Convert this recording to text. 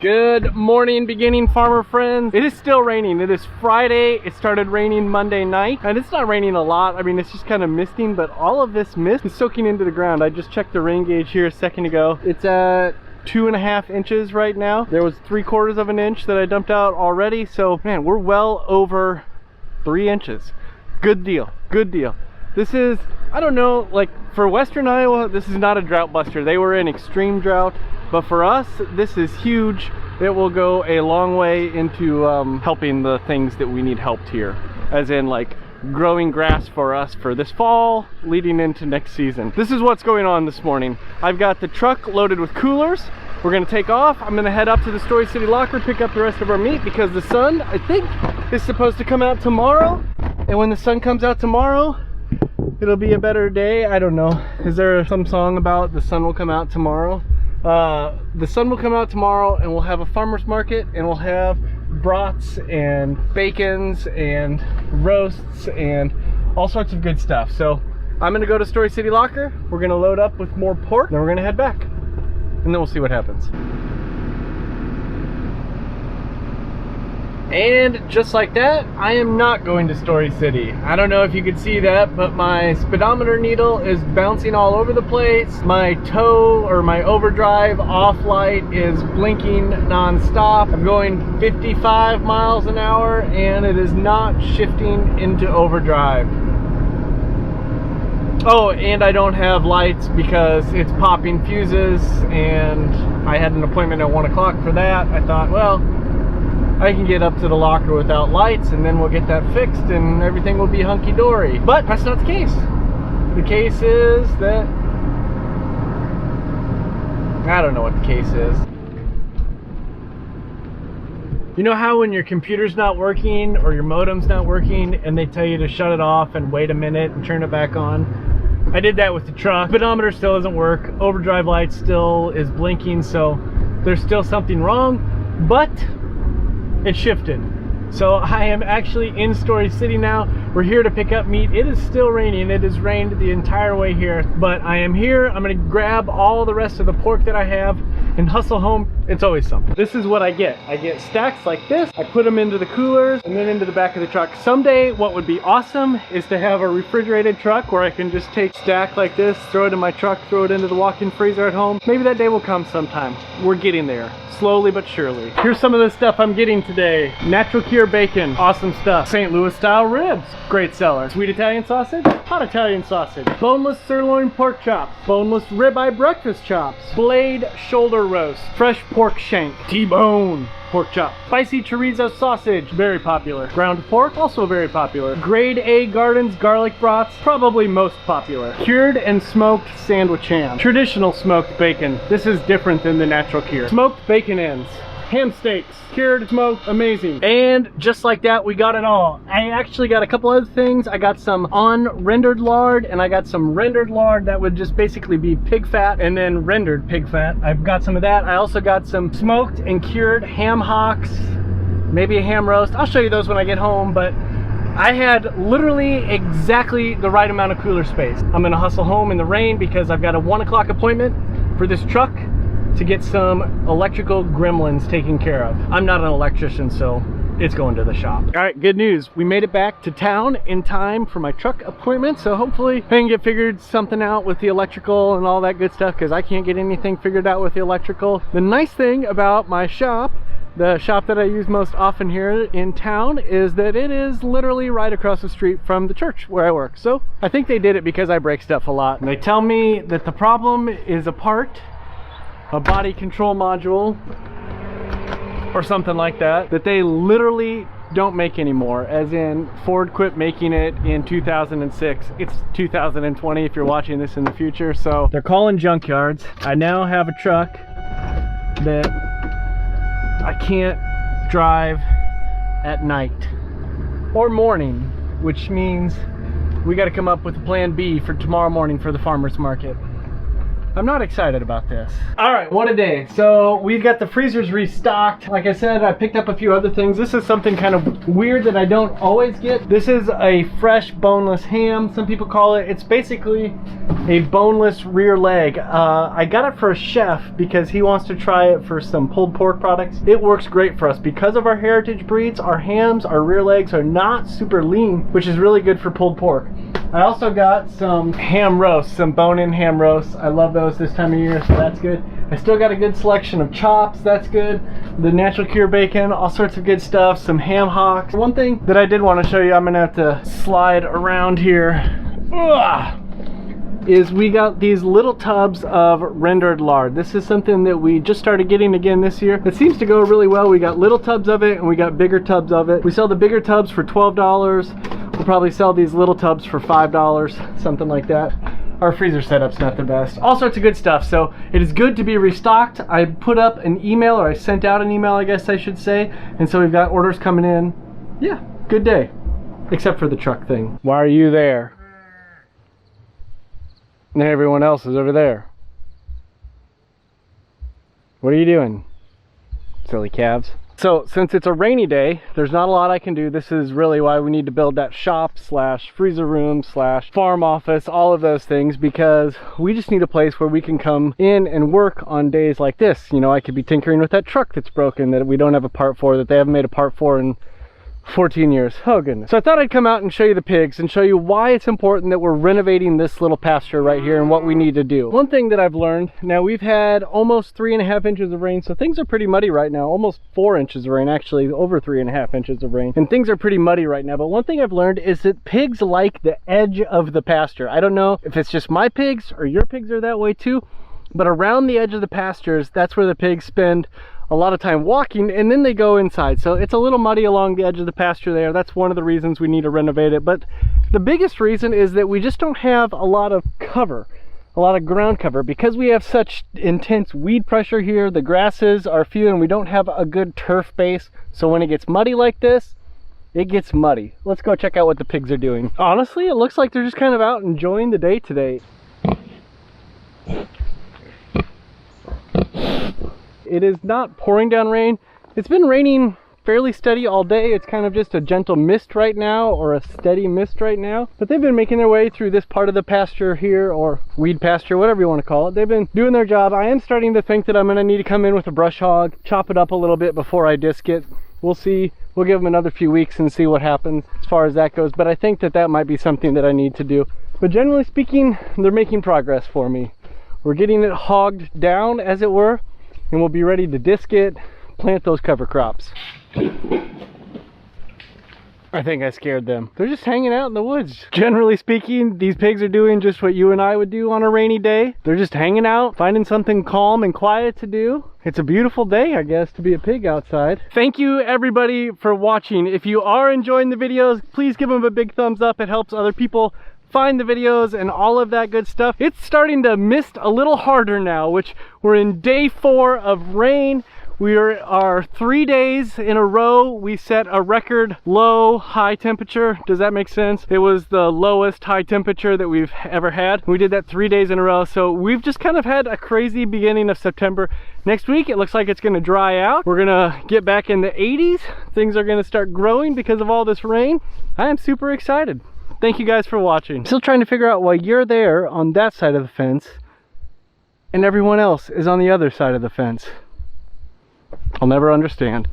Good morning, beginning farmer friends. It is still raining. It is Friday. It started raining Monday night, and it's not raining a lot. I mean, it's just kind of misting, but all of this mist is soaking into the ground. I just checked the rain gauge here a second ago. It's at 2.5 inches right now. There was 3/4 of an inch that I dumped out already. So man, we're well over 3 inches. Good deal, good deal. This is, I don't know, like for Western Iowa, this is not a drought buster. They were in extreme drought. But for us, this is huge. It will go a long way into helping the things that we need helped here. As in like growing grass for us for this fall, leading into next season. This is what's going on this morning. I've got the truck loaded with coolers. We're gonna take off. I'm gonna head up to the Story City locker, pick up the rest of our meat because the sun, I think, is supposed to come out tomorrow. And when the sun comes out tomorrow, it'll be a better day. I don't know. Is there some song about the sun will come out tomorrow? The sun will come out tomorrow and we'll have a farmer's market and we'll have brats and bacons and roasts and all sorts of good stuff. So I'm gonna go to Story City Locker. We're gonna load up with more pork, then we're gonna head back and then we'll see what happens. And just like that, I am not going to Story City. I don't know if you could see that, but my speedometer needle is bouncing all over the place. My tow or my overdrive off light is blinking non-stop. I'm going 55 miles an hour and it is not shifting into overdrive. Oh, and I don't have lights because it's popping fuses and I had an appointment at 1 o'clock for that. I thought, well, I can get up to the locker without lights and then we'll get that fixed and everything will be hunky-dory. But that's not the case. The case is that, I don't know what the case is. You know how when your computer's not working or your modem's not working and they tell you to shut it off and wait a minute and turn it back on? I did that with the truck. Speedometer still doesn't work. Overdrive light still is blinking, so there's still something wrong, but it shifted. So I am actually in Story City now. We're here to pick up meat. It is still raining. It has rained the entire way here, but I am here. I'm gonna grab all the rest of the pork that I have and hustle home. It's always something. This is what I get. I get stacks like this. I put them into the coolers and then into the back of the truck. Someday what would be awesome is to have a refrigerated truck where I can just take stack like this, throw it in my truck, throw it into the walk-in freezer at home. Maybe that day will come sometime. We're getting there. Slowly but surely. Here's some of the stuff I'm getting today. Natural cure bacon, awesome stuff. St. Louis style ribs, great seller. Sweet Italian sausage, hot Italian sausage. Boneless sirloin pork chops, boneless ribeye breakfast chops, blade shoulder roast, fresh pork shank, T-bone pork chop, spicy chorizo sausage, very popular. Ground pork, also very popular. Grade A Gardens garlic brats, probably most popular. Cured and smoked sandwich ham. Traditional smoked bacon. This is different than the natural cure. Smoked bacon ends. Ham steaks, cured, smoked, amazing. And just like that, we got it all. I actually got a couple other things. I got some unrendered lard and I got some rendered lard that would just basically be pig fat and then rendered pig fat. I've got some of that. I also got some smoked and cured ham hocks, maybe a ham roast. I'll show you those when I get home, but I had literally exactly the right amount of cooler space. I'm gonna hustle home in the rain because I've got a 1 o'clock appointment for this truck to get some electrical gremlins taken care of. I'm not an electrician, so it's going to the shop. All right, good news. We made it back to town in time for my truck appointment, so hopefully I can get figured something out with the electrical and all that good stuff because I can't get anything figured out with the electrical. The nice thing about my shop, the shop that I use most often here in town, is that it is literally right across the street from the church where I work. So I think they did it because I break stuff a lot. And they tell me that the problem is a body control module or something like that they literally don't make anymore, as in Ford quit making it in 2006. It's 2020 if you're watching this in the future, so they're calling junkyards. I now have a truck that I can't drive at night or morning, which means we got to come up with a plan B for tomorrow morning for the farmer's market. I'm not excited about this. All right, what a day. So we've got the freezers restocked. Like I said, I picked up a few other things. This is something kind of weird that I don't always get. This is a fresh boneless ham, some people call it. It's basically a boneless rear leg. I got it for a chef because he wants to try it for some pulled pork products. It works great for us. Because of our heritage breeds, our hams, our rear legs are not super lean, which is really good for pulled pork. I also got some ham roasts, some bone-in ham roasts. I love those this time of year, so that's good. I still got a good selection of chops, that's good. The natural cure bacon, all sorts of good stuff, some ham hocks. One thing that I did want to show you, I'm gonna have to slide around here, is we got these little tubs of rendered lard. This is something that we just started getting again this year. It seems to go really well. We got little tubs of it and we got bigger tubs of it. We sell the bigger tubs for $12. We'll probably sell these little tubs for $5, something like that. Our freezer setup's not the best. All sorts of good stuff. So it is good to be restocked. I put up an email, or I sent out an email, I guess I should say. And so we've got orders coming in. Yeah, good day. Except for the truck thing. Why are you there? And everyone else is over there. What are you doing, silly calves? So since it's a rainy day, there's not a lot I can do. This is really why we need to build that shop slash freezer room slash farm office, all of those things, because we just need a place where we can come in and work on days like this. You know, I could be tinkering with that truck that's broken that we don't have a part for, that they haven't made a part for in 14 years. Oh goodness. So I thought I'd come out and show you the pigs and show you why it's important that we're renovating this little pasture right here and what we need to do. One thing that I've learned, now we've had almost 3.5 inches of rain, so things are pretty muddy right now. Almost 4 inches of rain, actually over 3.5 inches of rain, and things are pretty muddy right now. But one thing I've learned is that pigs like the edge of the pasture. I don't know if it's just my pigs or your pigs are that way too, but around the edge of the pastures, that's where the pigs spend a lot of time walking, and then they go inside. So it's a little muddy along the edge of the pasture there. That's one of the reasons we need to renovate it. But the biggest reason is that we just don't have a lot of cover, a lot of ground cover, because we have such intense weed pressure here. The grasses are few and we don't have a good turf base. So when it gets muddy like this, it gets muddy. Let's go check out what the pigs are doing. Honestly, it looks like they're just kind of out enjoying the day today. It is not pouring down rain. It's been raining fairly steady all day. It's kind of just a gentle mist right now, or a steady mist right now. But they've been making their way through this part of the pasture here, or weed pasture, whatever you want to call it. They've been doing their job. I am starting to think that I'm going to need to come in with a brush hog, chop it up a little bit before I disc it. We'll see. We'll give them another few weeks and see what happens as far as that goes. But I think that that might be something that I need to do. But generally speaking, they're making progress for me. We're getting it hogged down, as it were, and we'll be ready to disc it, plant those cover crops. I think I scared them. They're just hanging out in the woods. Generally speaking, these pigs are doing just what you and I would do on a rainy day. They're just hanging out, finding something calm and quiet to do. It's a beautiful day, I guess, to be a pig outside. Thank you everybody for watching. If you are enjoying the videos, please give them a big thumbs up. It helps other people find the videos and all of that good stuff. It's starting to mist a little harder now, which we're in day 4 of rain. We are 3 days in a row. We set a record low high temperature. Does that make sense? It was the lowest high temperature that we've ever had. We did that 3 days in a row. So we've just kind of had a crazy beginning of September. Next week, it looks like it's gonna dry out. We're gonna get back in the 80s. Things are gonna start growing because of all this rain. I am super excited. Thank you guys for watching. Still trying to figure out why you're there on that side of the fence and everyone else is on the other side of the fence. I'll never understand.